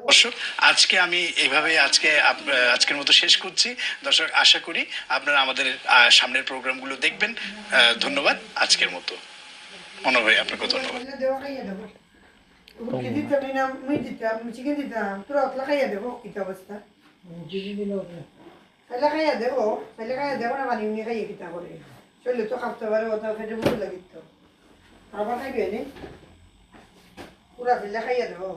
দর্শক আজকে আমি এইভাবে আজকের মতো শেষ করছি। দর্শক আশা করি আপনারা আমাদের সামনের প্রোগ্রামগুলো দেখবেন। ধন্যবাদ আজকের মতো। মনোজ ভাই আপনাকে ধন্যবাদ। চিকেন দিতাম তোরা অতলা খাইয়া দেবো কিতা অবস্থা খাইলে খাইয়া দেবো না পানি উনি খাইয়ে কিতা করে চললে তো খাপতে পারে ওটা ফেটে বুঝে লাগিত আবার খাইবে নি পুরা খাইলে খাইয়া দেবো।